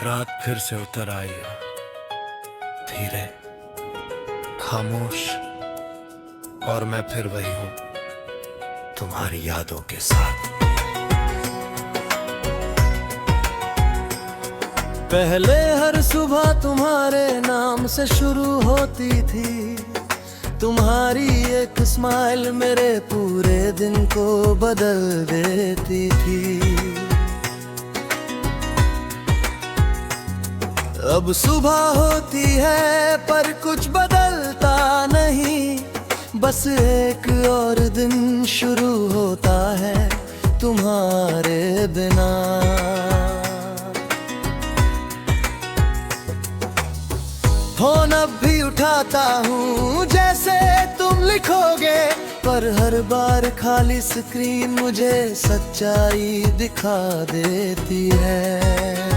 रात फिर से उतर आई है, धीरे, खामोश, और मैं फिर वही हूं, तुम्हारी यादों के साथ। पहले हर सुबह तुम्हारे नाम से शुरू होती थी, तुम्हारी एक स्माइल मेरे पूरे दिन को बदल देती थी। अब सुबह होती है पर कुछ बदलता नहीं, बस एक और दिन शुरू होता है तुम्हारे बिना। फोन अब भी उठाता हूँ जैसे तुम लिखोगे, पर हर बार खाली स्क्रीन मुझे सच्चाई दिखा देती है।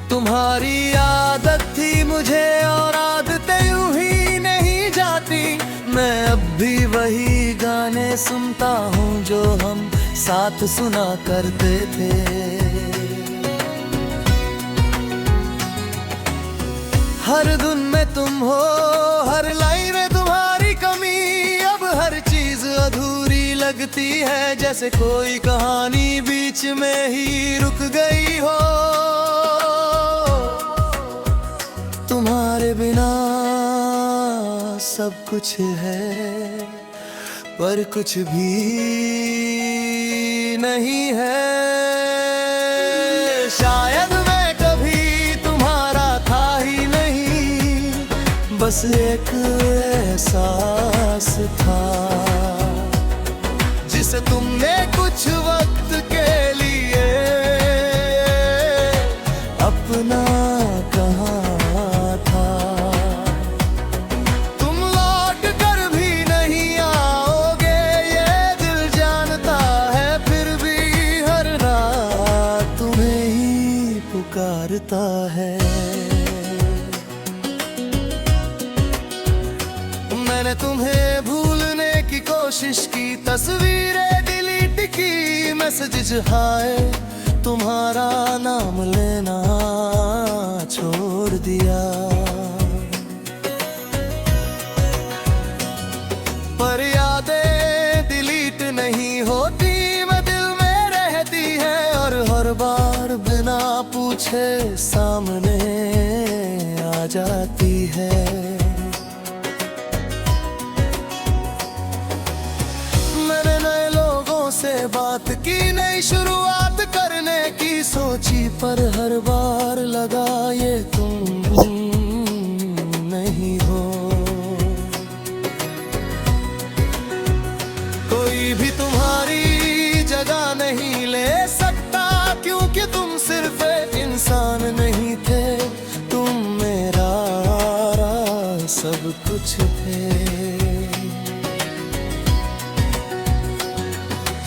तुम्हारी आदत थी मुझे और आदतें यूं ही नहीं जाती, मैं अब भी वही गाने सुनता हूँ जो हम साथ सुना करते थे। हर धुन में तुम हो, हर लाइन में तुम्हारी कमी, अब हर चीज अधूरी लगती है, जैसे कोई कहानी बीच में ही रुक गई हो। तुम्हारे बिना सब कुछ है पर कुछ भी नहीं है। शायद मैं कभी तुम्हारा था ही नहीं, बस एक एहसास था जिसे तुमने कुछ वक्त के लिए अपना कहा। पुकारता है मैंने तुम्हें भूलने की कोशिश की, तस्वीरें डिलीट की, मैसेज हाय तुम्हारा नाम लेना छोड़ दिया। पर यादें डिलीट नहीं होती, मैं दिल में रहती है और हर बार बिना पूछे सामने आ जाती है। मैंने नए लोगों से बात की, नई शुरुआत करने की सोची, पर हर बार लगा ये तुम नहीं हो। कोई भी तुम्हारी जगह नहीं ले सकता, क्योंकि तुम सिर्फ इंसान नहीं थे, तुम मेरा सब कुछ थे।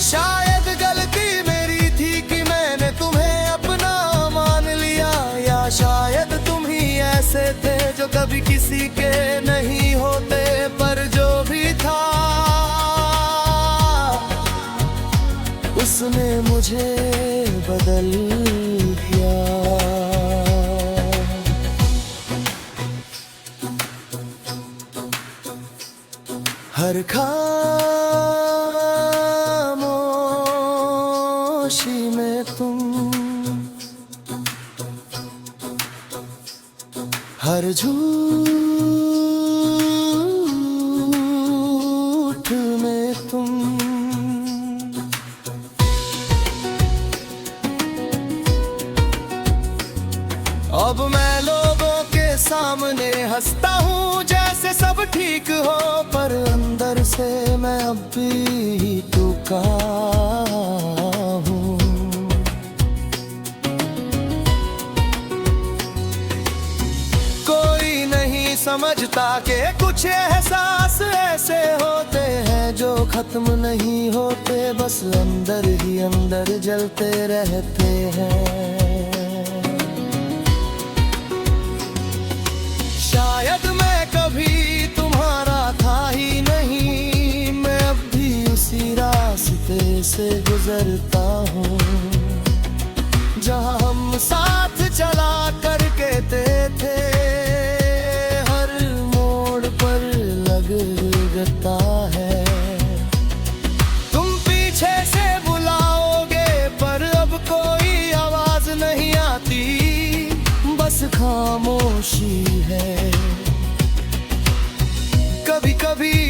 शायद गलती मेरी थी कि मैंने तुम्हें अपना मान लिया, या शायद तुम ही ऐसे थे जो कभी किसी के नहीं होते। पर जो भी था उसने मुझे बदल दिया। हर खामोशी में तुम, हर झूठ में तुम, अब मैं लोगों के सामने हंसता हूँ जैसे सब ठीक हो, पर अंदर से मैं अब भी टूटा हूँ। कोई नहीं समझता कि कुछ एहसास ऐसे होते हैं जो खत्म नहीं होते, बस अंदर ही अंदर जलते रहते हैं। शायद मैं कभी तुम्हारा था ही नहीं, मैं अब भी उसी रास्ते से गुजरता हूँ।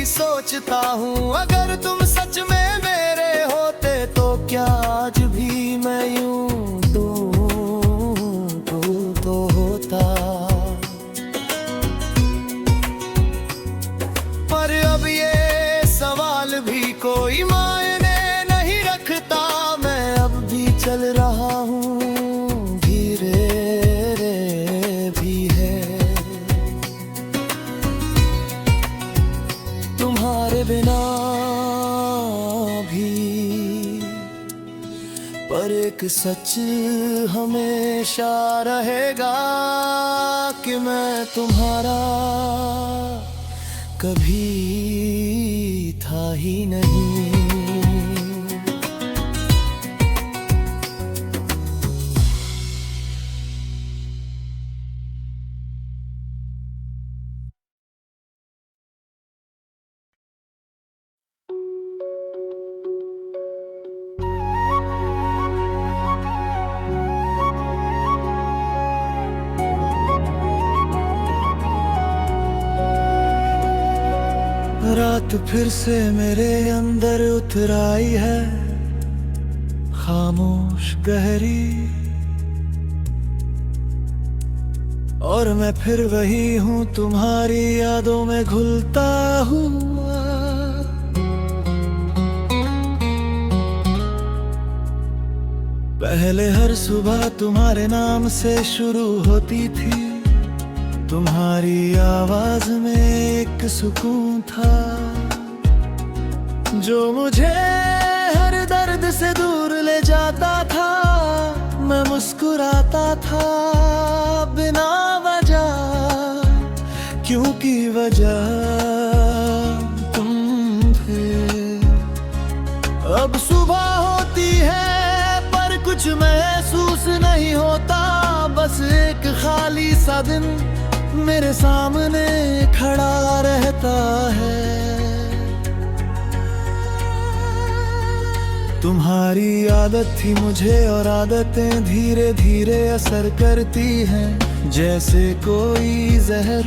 सोचता हूँ, अगर तुम सच में मेरे होते तो क्या आज भी मैं यूं तो होता। पर अब ये सवाल भी कोई मायने नहीं रखता, मैं अब भी चल रहा हूँ, धीरे भी है। तुम्हारे बिना भी, पर एक सच हमेशा रहेगा कि मैं तुम्हारा कभी था ही नहीं। रात फिर से मेरे अंदर उतर आई है, खामोश गहरी, और मैं फिर वही हूँ, तुम्हारी यादों में घुलता हुआ। पहले हर सुबह तुम्हारे नाम से शुरू होती थी, तुम्हारी आवाज में एक सुकून था जो मुझे हर दर्द से दूर ले जाता था। मैं मुस्कुराता था बिना वजह, क्योंकि वजह तुम थे। अब सुबह होती है पर कुछ महसूस नहीं होता, बस एक खाली सा दिन मेरे सामने खड़ा रहता है। तुम्हारी आदत थी मुझे, और आदतें धीरे धीरे असर करती हैं, जैसे कोई जहर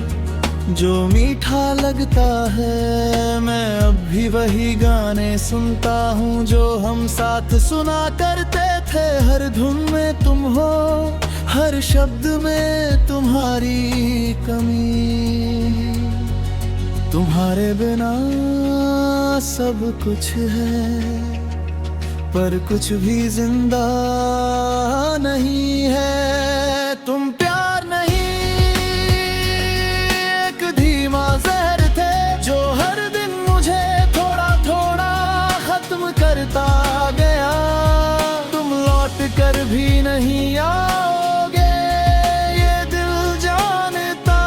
जो मीठा लगता है। मैं अब भी वही गाने सुनता हूँ जो हम साथ सुना करते थे। हर धुन में तुम हो, हर शब्द में तुम्हारी कमी। तुम्हारे बिना सब कुछ है, पर कुछ भी जिंदा नहीं है। तुम प्यार नहीं, एक धीमा जहर थे जो हर दिन मुझे थोड़ा थोड़ा खत्म करता गया। तुम लौट कर भी नहीं आओगे ये दिल जानता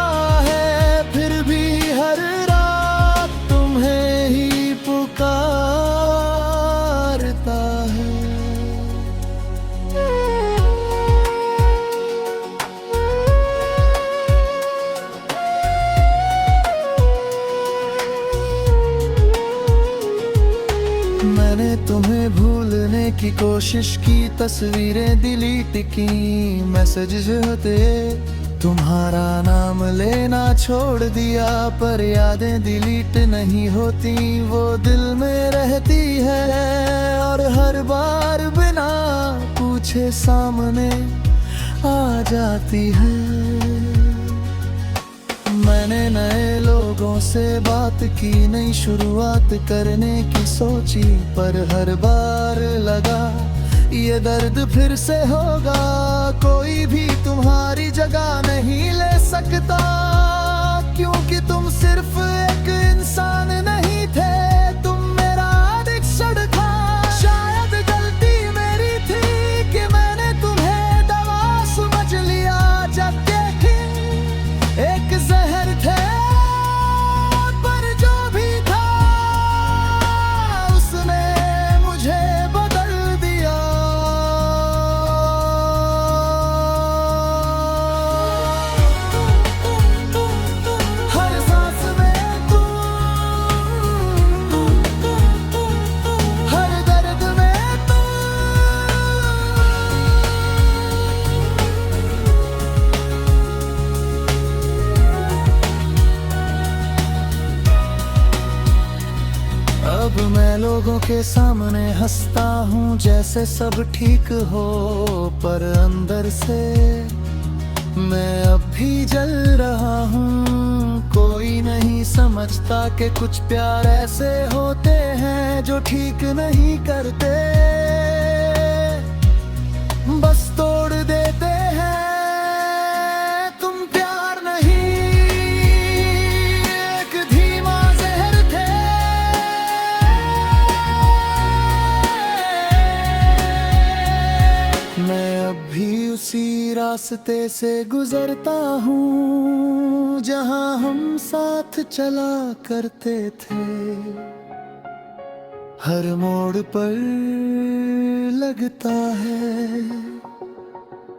है, फिर भी हर रात तुम्हें ही पुकारता है। मैंने तुम्हें भूलने की कोशिश की, तस्वीरें डिलीट की, मैसेज होते तुम्हारा नाम लेना छोड़ दिया, पर यादें डिलीट नहीं होती, वो दिल में रहती है और हर बार बिना पूछे सामने आ जाती है। मैंने नए लोगों से बात की, नई शुरुआत करने की सोची, पर हर बार लगा ये दर्द फिर से होगा। कोई भी तुम्हारी जगह नहीं ले सकता, क्योंकि तुम सिर्फ एक इंसान नहीं थे, तुम मेरा एडिक्शन था। शायद गलती मेरी थी कि मैंने तुम्हें दवा समझ लिया, जबकि एक जहर थे। पर जो भी था उसने मुझे बदल दिया। हर सांस में तुम, अब मैं लोगों के सामने हंसता हूँ जैसे सब ठीक हो, पर अंदर से मैं अब भी जल रहा हूँ। कोई नहीं समझता कि कुछ प्यार ऐसे होते हैं जो ठीक नहीं करते, बस तोड़ देते हैं। तुम प्यार नहीं, एक धीमा जहर थे। मैं अब भी उसी रास्ते से गुजरता हूँ जहाँ हम साथ चला करते थे। हर मोड़ पर लगता है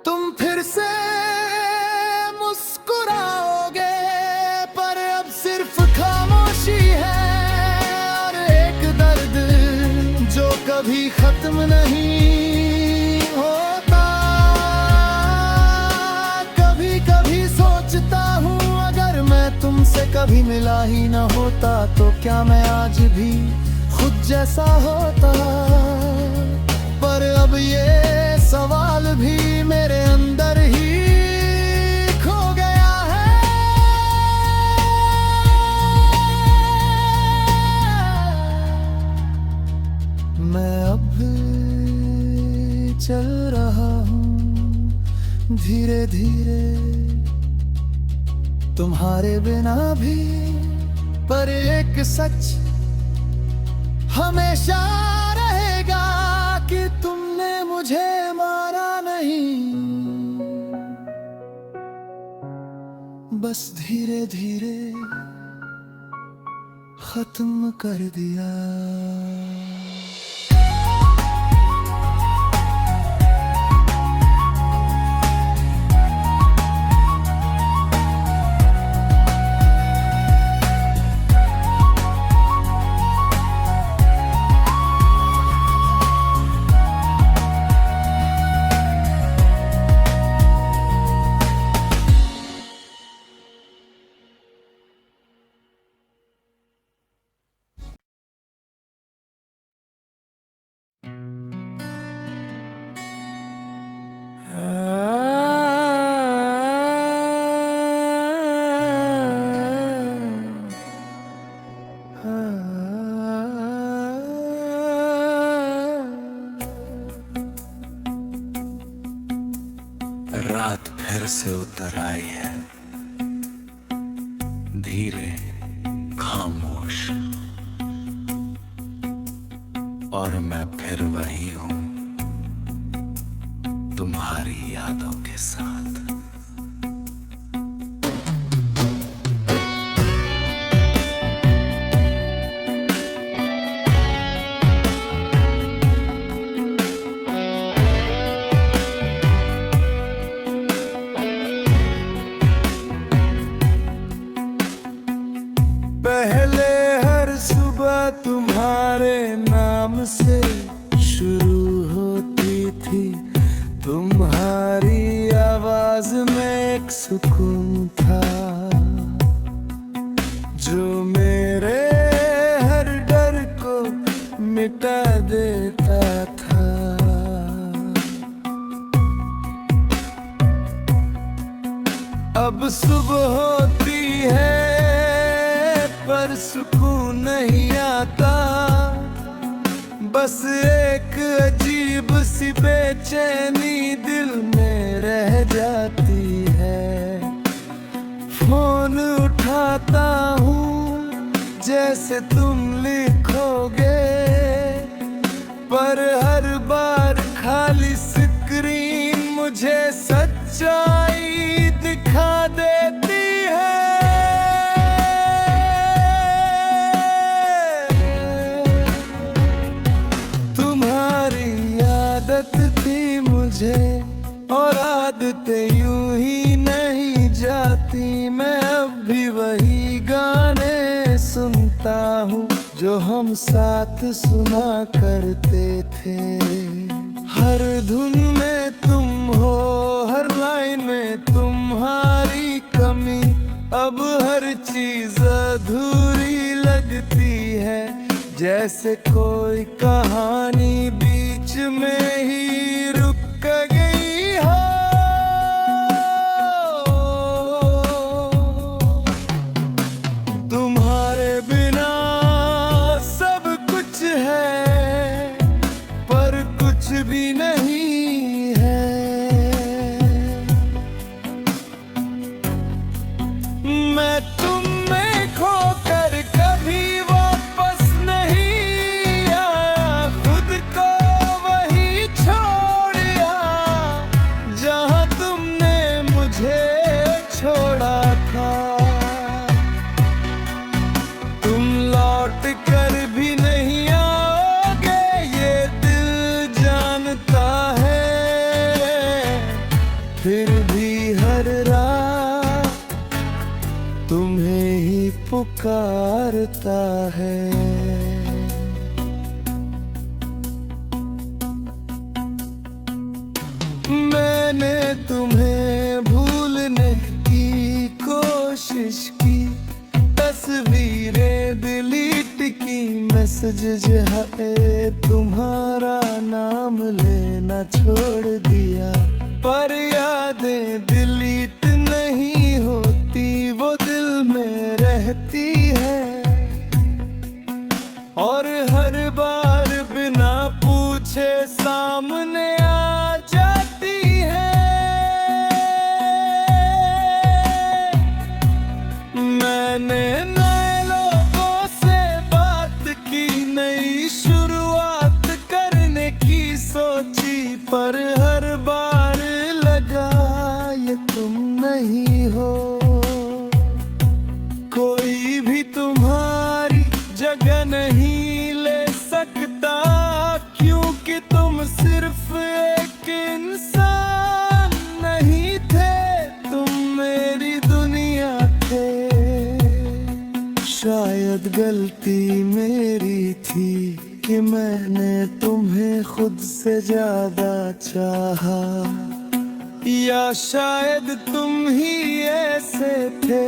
तुम फिर से मुस्कुराओगे, पर अब सिर्फ खामोशी है और एक दर्द जो कभी खत्म नहीं होता। कभी कभी सोचता हूँ अगर मैं तुमसे कभी मिला ही न होता तो क्या मैं आज भी खुद जैसा होता। पर अब ये सवाल भी मेरे अंदर ही खो गया है। मैं अब चल रहा हूँ धीरे धीरे तुम्हारे बिना भी, पर एक सच हमेशा रहेगा कि तुमने मुझे मारा नहीं, बस धीरे धीरे खत्म कर दिया। रात फिर से उतर आई है, धीरे खामोश, और मैं फिर वही हूँ तुम्हारी यादों के साथ। पहले हर सुबह तुम्हारे नाम से शुरू होती थी, तुम्हारी आवाज में एक सुकून था जो मेरे हर डर को मिटा देता था। अब सुबह होती है पर सुकून नहीं आता, बस एक अजीब सी बेचैनी दिल में रह जाती है। फोन उठाता हूँ जैसे तुम लिखोगे, पर हर बार खाली स्क्रीन मुझे सच्चाई दिखा देती है। और आदतें यूं ही नहीं जाती, मैं अब भी वही गाने सुनता हूँ जो हम साथ सुना करते थे। हर धुन में तुम हो, हर लाइन में तुम्हारी कमी, अब हर चीज अधूरी लगती है। जैसे कोई कहानी बीच में ही रुक गई हो। तुम्हारे बिना सब कुछ है पर कुछ भी नहीं है। मैं तुम में खोकर कभी वापस नहीं आया, खुद को वही छोड़ा जहां तुमने मुझे छोड़ा था। तुम लौट कर भी नहीं आओगे ये दिल जानता है, फिर भी हर रात तुम्हें ही पुकारता है। मैंने तुम्हें भूलने की कोशिश की, तस्वीरें डिलीट की, मैसेज है तुम्हारा नाम लेना छोड़ दिया, पर यादें डिलीट नहीं होती, वो दिल में रहती है और हर बार बिना पूछे सामने आ जाती है। मैंने नए लोगों से बात की, नई शुरुआत करने की सोची, पर हर बार लगा ये तुम नहीं हो। कोई भी तुम्हारी जगह नहीं ले सकता, क्योंकि तुम सिर्फ एक इंसान नहीं थे, तुम मेरी दुनिया थे। शायद गलती मेरी थी कि मैंने तुम्हें खुद से ज्यादा चाहा, या शायद तुम ही ऐसे थे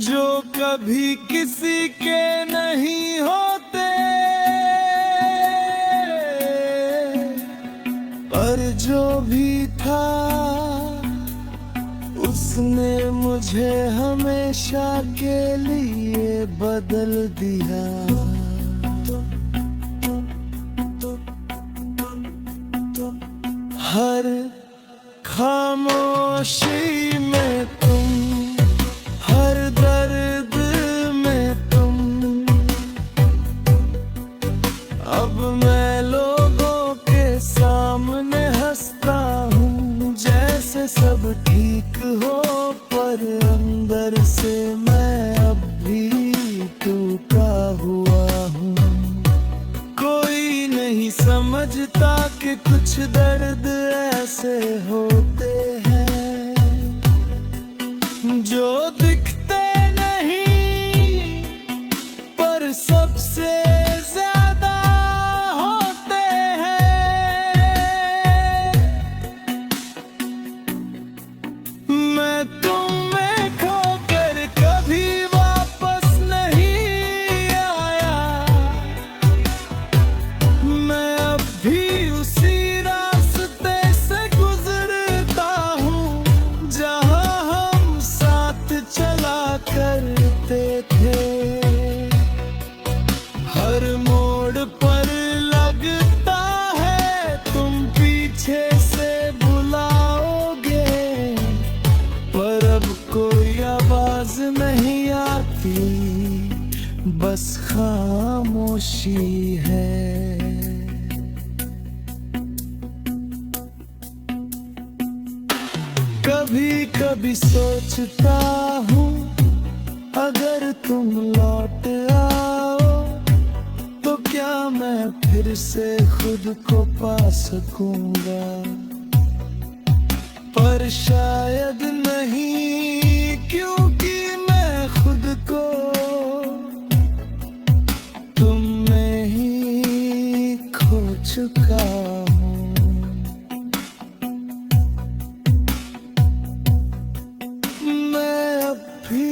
जो कभी किसी के नहीं होते। पर जो भी था उसने मुझे हमेशा के लिए बदल दिया। हर खामोशी में तुम, हर दर्द में तुम, अब मैं लोगों के सामने हंसता हूँ जैसे सब ठीक हो, पर अंदर से मैं अब भी टूटा हुआ हूँ। कोई नहीं समझता कि कुछ दर्द ऐसे होते हैं जो दिखते नहीं पर सबसे ज्यादा होते हैं। मैं तुम में खोकर कभी वापस नहीं आया, मैं अब भी उसी रास्ते से गुजरता हूँ जहाँ हम साथ चला करते थे। हर मोड़ पर लगता है तुम पीछे से बुलाओगे, पर अब कोई आवाज नहीं आती, बस खामोशी है। कभी कभी सोचता हूँ अगर तुम लौट आओ तो क्या मैं फिर से खुद को पा सकूंगा, पर शायद नहीं, क्योंकि मैं खुद को तुम में ही खो चुका हूँ। मैं अब भी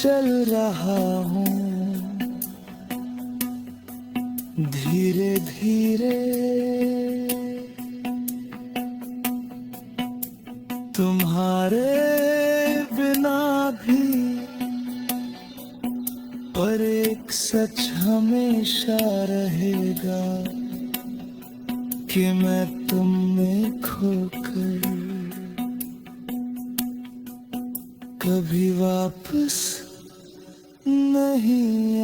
चल रहा हूँ धीरे धीरे, तुम्हारे बिना भी, पर एक सच हमेशा रहेगा कि मैं तुम में खोकर कभी वापस नहीं